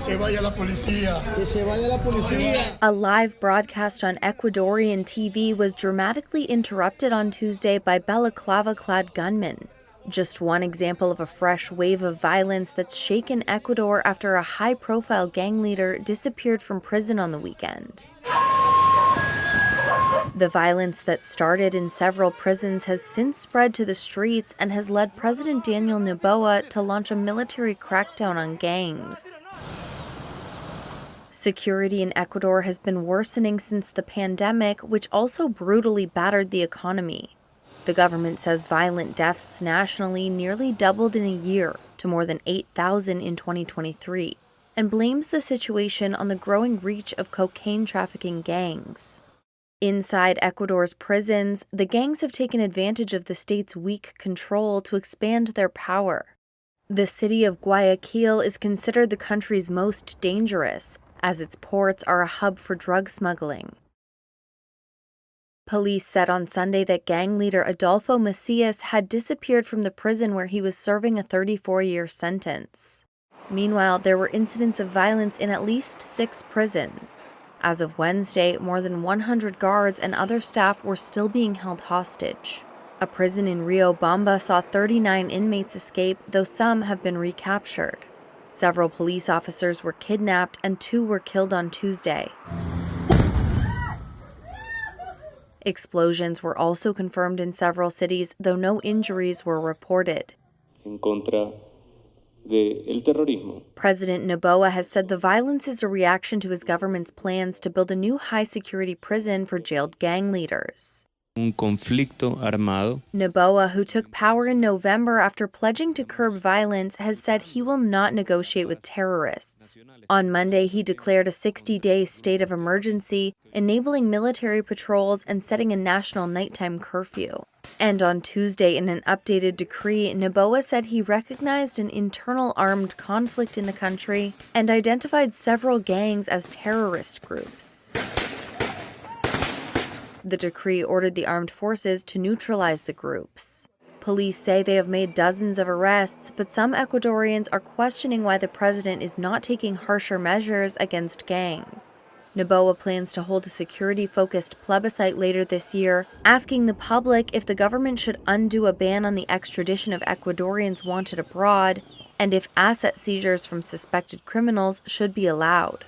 se vaya la policía. Que se vaya la policía. A live broadcast on Ecuadorian TV was dramatically interrupted on Tuesday by balaclava-clad gunmen. Just one example of a fresh wave of violence that's shaken Ecuador after a high-profile gang leader disappeared from prison on the weekend. The violence that started in several prisons has since spread to the streets and has led President Daniel Noboa to launch a military crackdown on gangs. Security in Ecuador has been worsening since the pandemic, which also brutally battered the economy. The government says violent deaths nationally nearly doubled in a year to more than 8,000 in 2023, and blames the situation on the growing reach of cocaine trafficking gangs. Inside Ecuador's prisons, the gangs have taken advantage of the state's weak control to expand their power. The city of Guayaquil is considered the country's most dangerous, as its ports are a hub for drug smuggling. Police said on Sunday that gang leader Adolfo Macias had disappeared from the prison where he was serving a 34-year sentence. Meanwhile, there were incidents of violence in at least 6 prisons. As of Wednesday, more than 100 guards and other staff were still being held hostage. A prison in Riobamba saw 39 inmates escape, though some have been recaptured. Several police officers were kidnapped and 2 were killed on Tuesday. Explosions were also confirmed in several cities, though no injuries were reported. En contra del terrorismo. President Noboa has said the violence is a reaction to his government's plans to build a new high-security prison for jailed gang leaders. Un conflicto armado. Noboa, who took power in November after pledging to curb violence, has said he will not negotiate with terrorists. On Monday, he declared a 60-day state of emergency, enabling military patrols and setting a national nighttime curfew. And on Tuesday, in an updated decree, Noboa said he recognized an internal armed conflict in the country and identified several gangs as terrorist groups. The decree ordered the armed forces to neutralize the groups. Police say they have made dozens of arrests, but some Ecuadorians are questioning why the president is not taking harsher measures against gangs. Noboa plans to hold a security-focused plebiscite later this year, asking the public if the government should undo a ban on the extradition of Ecuadorians wanted abroad, and if asset seizures from suspected criminals should be allowed.